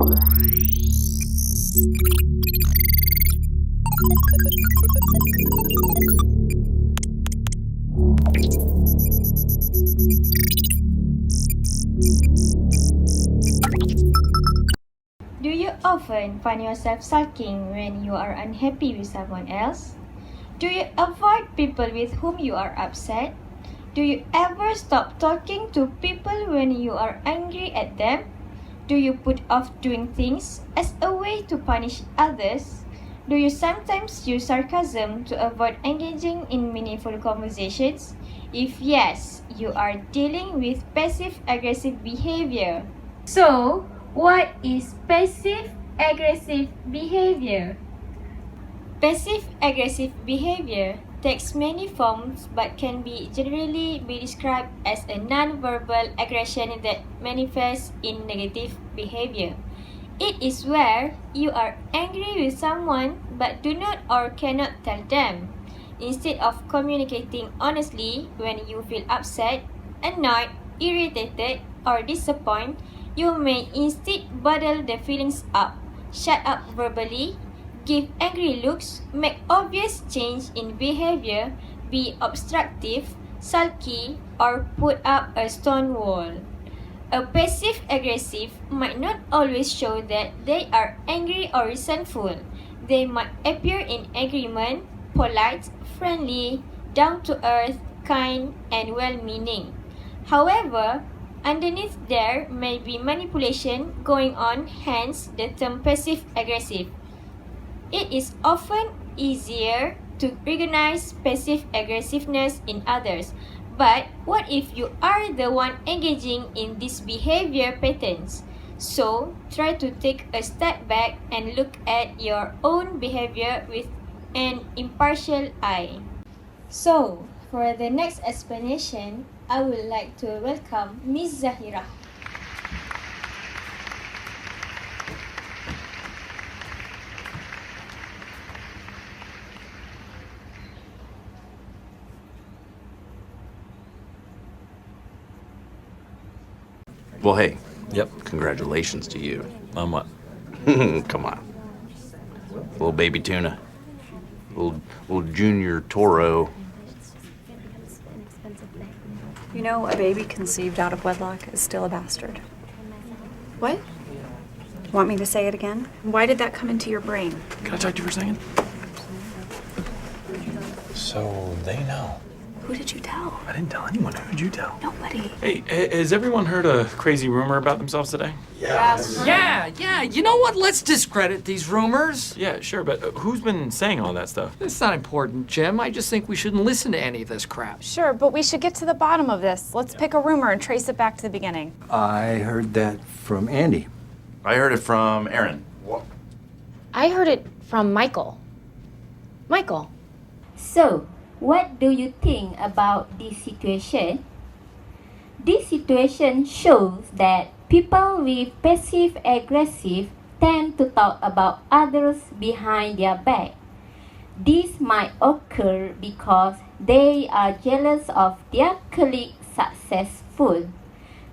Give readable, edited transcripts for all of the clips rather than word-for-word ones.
Do you often find yourself sulking when you are unhappy with someone else? Do you avoid people with whom you are upset? Do you ever stop talking to people when you are angry at them? Do you put off doing things as a way to punish others? Do you sometimes use sarcasm to avoid engaging in meaningful conversations? If yes, you are dealing with passive-aggressive behavior. So, what is passive-aggressive behavior? Passive-aggressive behavior takes many forms but can generally be described as a non-verbal aggression that manifests in negative behavior. It is where you are angry with someone but do not or cannot tell them. Instead of communicating honestly when you feel upset, annoyed, irritated, or disappointed, you may instead bottle the feelings up, shut up verbally, give angry looks, make obvious change in behavior, be obstructive, sulky, or put up a stone wall. A passive-aggressive might not always show that they are angry or resentful. They might appear in agreement, polite, friendly, down-to-earth, kind, and well-meaning. However, underneath there may be manipulation going on, hence the term passive-aggressive. It is often easier to recognize passive aggressiveness in others. But what if you are the one engaging in these behavior patterns? So, try to take a step back and look at your own behavior with an impartial eye. So, for the next explanation, I would like to welcome Ms. Zahirah. Well, hey. Yep. Congratulations to you. On what? Come on. Little baby tuna. Little junior Toro. You know, a baby conceived out of wedlock is still a bastard. What? Want me to say it again? Why did that come into your brain? Can I talk to you for a second? So they know. Who did you tell? I didn't tell anyone. Who did you tell? Nobody. Hey, has everyone heard a crazy rumor about themselves today? Yeah, you know what? Let's discredit these rumors. Yeah, sure, but who's been saying all that stuff? It's not important, Jim. I just think we shouldn't listen to any of this crap. Sure, but we should get to the bottom of this. Let's pick a rumor and trace it back to the beginning. I heard that from Andy. I heard it from Aaron. I heard it from Michael. Michael. So, what do you think about this situation? This situation shows that people with passive-aggressive tend to talk about others behind their back. This might occur because they are jealous of their colleague's successful.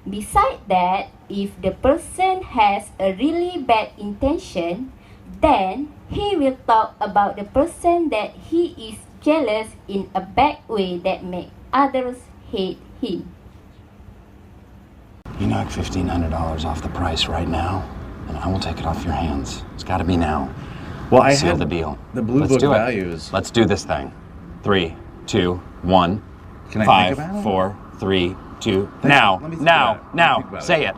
Besides that, if the person has a really bad intention, then he will talk about the person that he is jealous in a bad way that makes others hate him. You knock $1,500 off the price right now, and I will take it off your hands. It's got to be now. Well, I Seal had the deal. The blue Let's book do it. values. Let's do this thing. 3, 2, 1. Can I 5, think about it? 4, 3, 2. Think- Now, let me think now, about it. Let me think now. about Say it. it.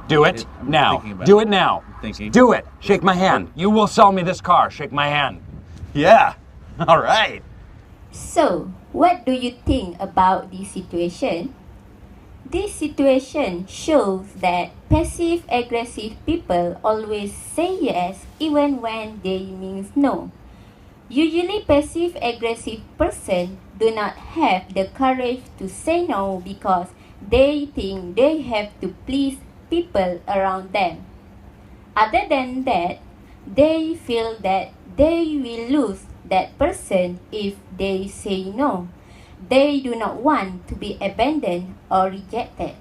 Do it I'm now. thinking about Do it. it now. I'm thinking. Do it. Shake my hand. You will sell me this car. Shake my hand. Yeah. All right. So, what do you think about this situation? This situation shows that passive-aggressive people always say yes even when they mean no. Usually passive-aggressive person do not have the courage to say no because they think they have to please people around them. Other than that, they feel that they will lose that person if they say no. They do not want to be abandoned or rejected.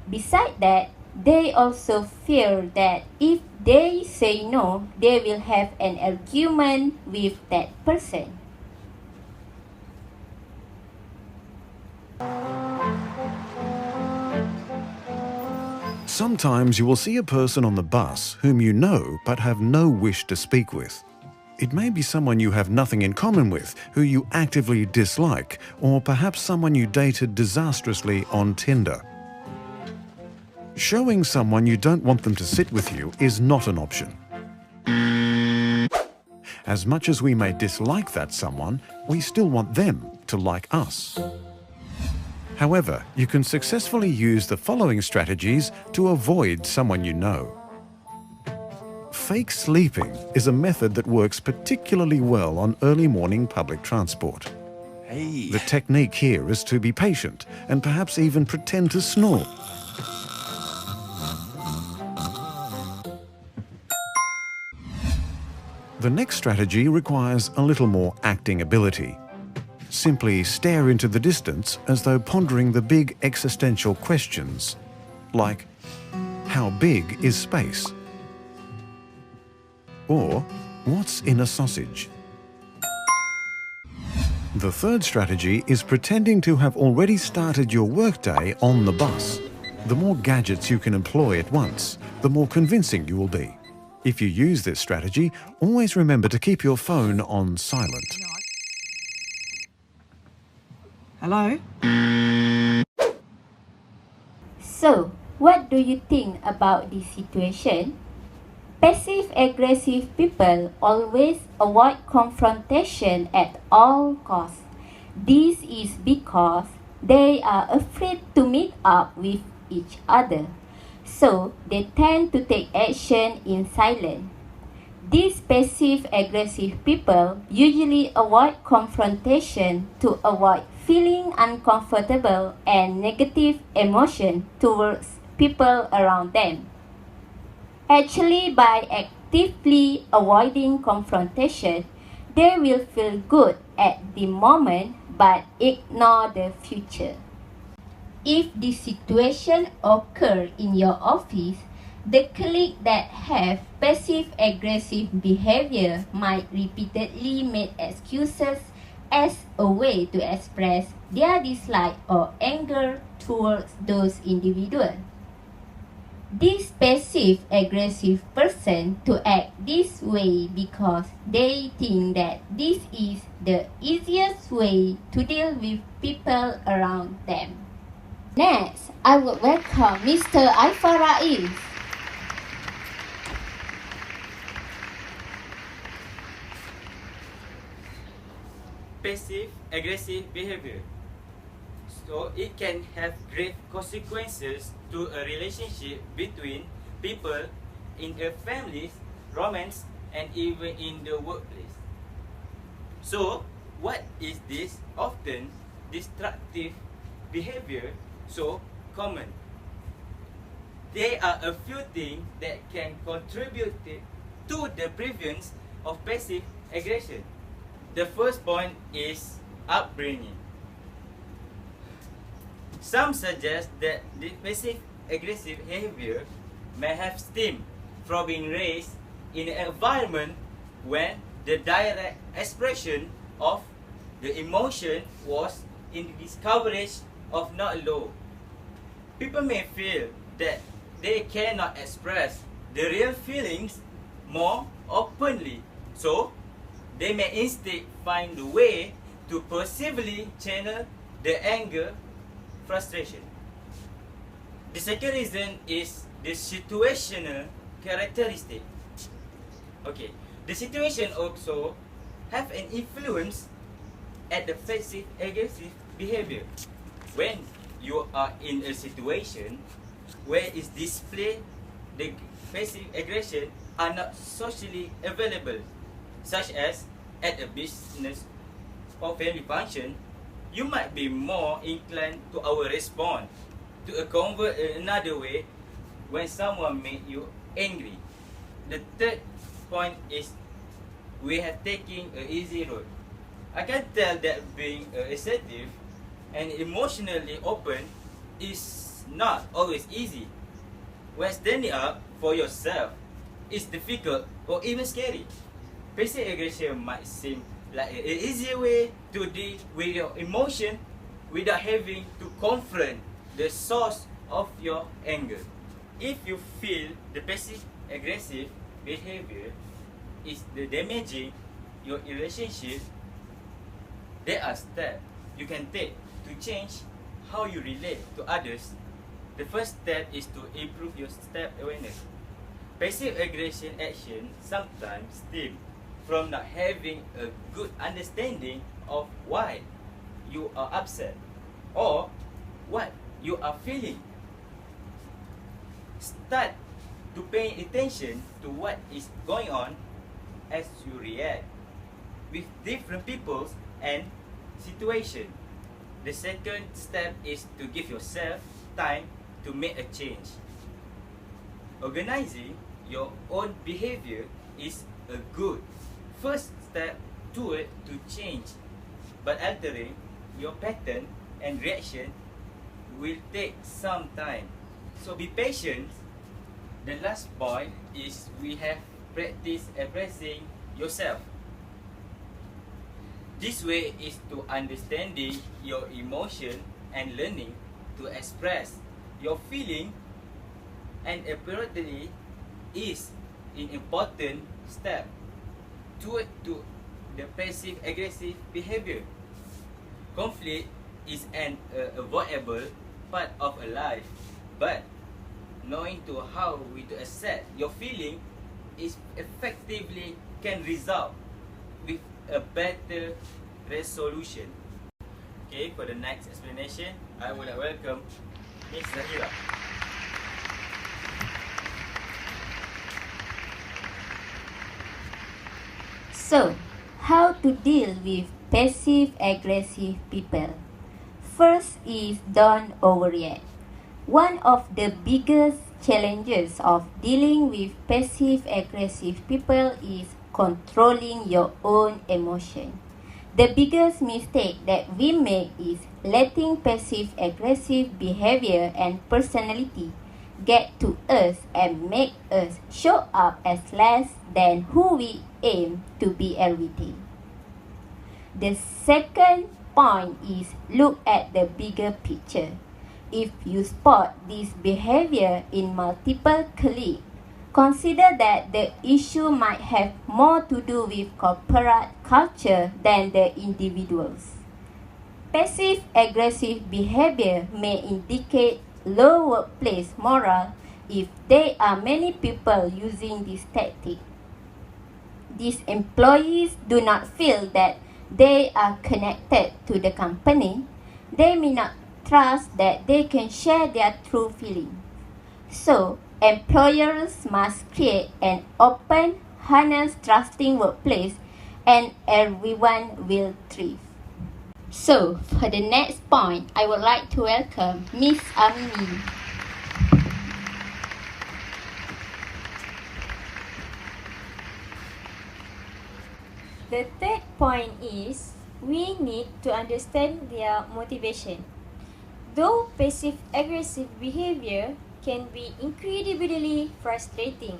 Besides that, They also fear that if they say no, they will have an argument with that person. Sometimes you will see a person on the bus whom you know but have no wish to speak with. It may be someone you have nothing in common with, who you actively dislike, or perhaps someone you dated disastrously on Tinder. Showing someone you don't want them to sit with you is not an option. As much as we may dislike that someone, we still want them to like us. However, you can successfully use the following strategies to avoid someone you know. Fake sleeping is a method that works particularly well on early morning public transport. Hey. The technique here is to be patient and perhaps even pretend to snore. The next strategy requires a little more acting ability. Simply stare into the distance as though pondering the big existential questions, like, how big is space? Or, what's in a sausage? The third strategy is pretending to have already started your workday on the bus. The more gadgets you can employ at once, the more convincing you will be. If you use this strategy, always remember to keep your phone on silent. Hello? So, what do you think about this situation? Passive-aggressive people always avoid confrontation at all costs. This is because they are afraid to meet up with each other, so they tend to take action in silence. These passive-aggressive people usually avoid confrontation to avoid feeling uncomfortable and negative emotion towards people around them. Actually, by actively avoiding confrontation, they will feel good at the moment but ignore the future. If this situation occurs in your office, the colleagues that have passive-aggressive behavior might repeatedly make excuses as a way to express their dislike or anger towards those individuals. This passive-aggressive person to act this way because they think that this is the easiest way to deal with people around them. Next, I would welcome Mr. Aifa Rais. Passive-aggressive behavior. So it can have grave consequences to a relationship between people in a family, romance, and even in the workplace. So, what is this often destructive behavior so common? There are a few things that can contribute to the prevalence of passive aggression. The first point is upbringing. Some suggest that the passive-aggressive behavior may have stemmed from being raised in an environment when the direct expression of the emotion was in the discourage of not law. People may feel that they cannot express the real feelings more openly, so they may instead find a way to passively channel the anger, frustration. The second reason is the situational characteristic. Okay, the situation also have an influence at the passive-aggressive behavior. When you are in a situation where is display the passive aggression are not socially available, such as at a business or family function, you might be more inclined to our respond to a convert another way when someone made you angry. The third point is we have taken an easy road. I can tell that being assertive and emotionally open is not always easy. when standing up for yourself is difficult or even scary. Passive aggression might seem like an easier way to deal with your emotion without having to confront the source of your anger. If you feel the passive aggressive behavior is damaging your relationship, there are steps you can take to change how you relate to others. The first step is to improve your step awareness. Passive aggression action sometimes stem from not having a good understanding of why you are upset or what you are feeling. Start to pay attention to what is going on as you react with different people and situations. The second step is to give yourself time to make a change. Organizing your own behavior is a good first step toward to change, but altering your pattern and reaction will take some time. So be patient. The last point is we have practice expressing yourself. This way is to understanding your emotion and learning to express your feeling, and apparently is an important step toward to the passive aggressive behavior. Conflict is an avoidable part of a life, but knowing to how we to accept your feeling is effectively can result with a better resolution. Okay, for the next explanation, I would welcome Miss Zahirah. So, how to deal with passive-aggressive people? First is don't overreact. One of the biggest challenges of dealing with passive-aggressive people is controlling your own emotion. The biggest mistake that we make is letting passive-aggressive behavior and personality get to us and make us show up as less than who we aim to be every day. The second point is look at the bigger picture. If you spot this behavior in multiple colleagues, consider that the issue might have more to do with corporate culture than the individuals. Passive-aggressive behavior may indicate low workplace morale if there are many people using this tactic. These employees do not feel that they are connected to the company. They may not trust that they can share their true feelings. So, employers must create an open, honest, trusting workplace and everyone will thrive. So, for the next point, I would like to welcome Miss Amini. The third point is we need to understand their motivation. Though passive-aggressive behavior can be incredibly frustrating,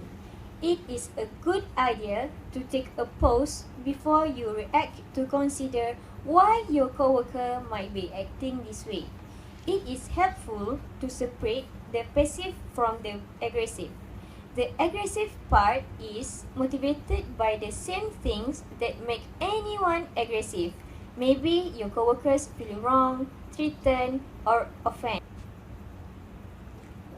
it is a good idea to take a pause before you react to consider why your coworker might be acting this way. It is helpful to separate the passive from the aggressive. The aggressive part is motivated by the same things that make anyone aggressive. Maybe your coworkers feel wrong, threatened, or offended.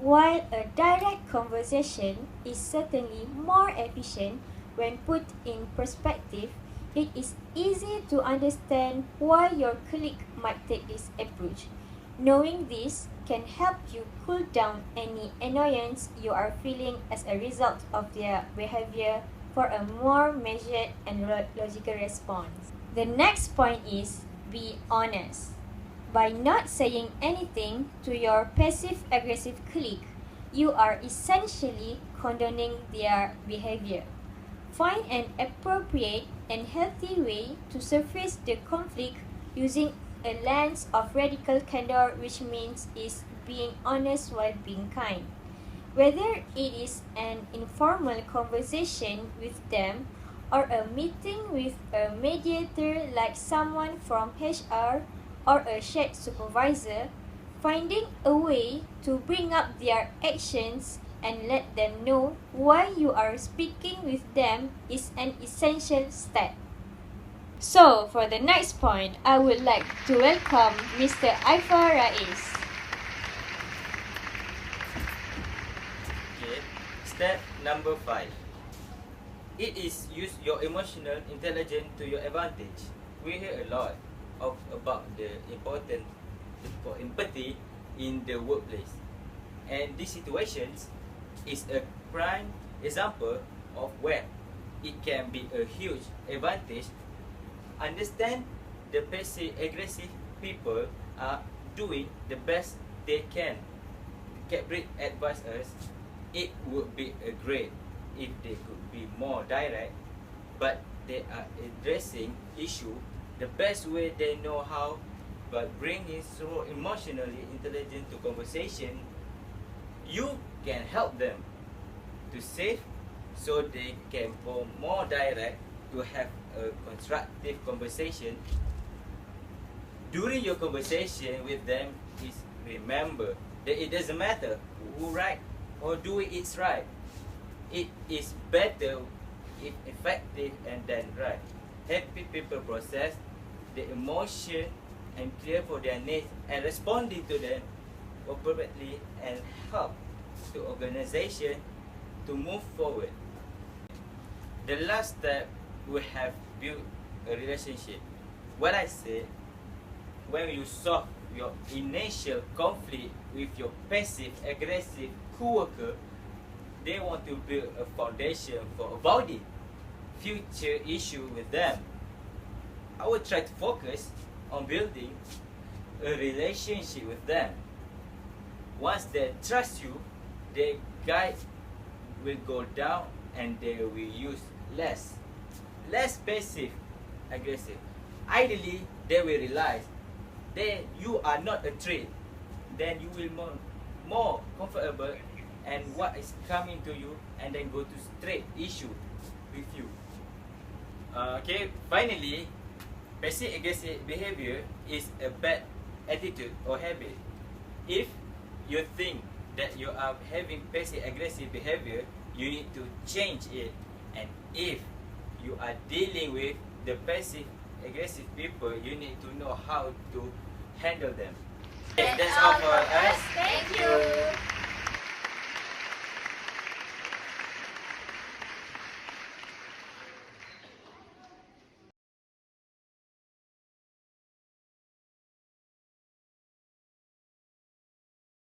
While a direct conversation is certainly more efficient when put in perspective, it is easy to understand why your colleague might take this approach. Knowing this can help you cool down any annoyance you are feeling as a result of their behavior for a more measured and logical response. The next point is be honest. By not saying anything to your passive-aggressive colleague, you are essentially condoning their behavior. Find an appropriate and healthy way to surface the conflict using a lens of radical candor, which means is being honest while being kind. Whether it is an informal conversation with them or a meeting with a mediator like someone from HR or a shared supervisor, finding a way to bring up their actions and let them know why you are speaking with them is an essential step. So, for the next point, I would like to welcome Mr. Aifa Rais. Okay. Step number 5. It is use your emotional intelligence to your advantage. We hear a lot about the importance for empathy in the workplace, and these situations is a prime example of where it can be a huge advantage. Understand the passive-aggressive people are doing the best they can. Cambridge advised us it would be a great if they could be more direct, but they are addressing issue the best way they know how, but bringing so emotionally intelligent to conversation. You can help them to save so they can go more direct to have a constructive conversation. During your conversation with them, is remember that it doesn't matter who right or do it's right. It is better if effective and then right. Happy people process the emotion and clear for their needs and responding to them appropriately and help the organization to move forward. The last step, we have built a relationship. What I said, when you solve your initial conflict with your passive aggressive coworker, they want to build a foundation for avoiding future issue with them. I will try to focus on building a relationship with them. Once they trust you, their guide will go down and they will use less passive aggressive. Ideally, they will realize that you are not a threat. Then you will more comfortable and what is coming to you, and then go to straight issue with you. Okay, finally, passive aggressive behavior is a bad attitude or habit. If you think that you are having passive aggressive behavior, you need to change it. And if you are dealing with the passive aggressive people, you need to know how to handle them. That's all for us. Thank you.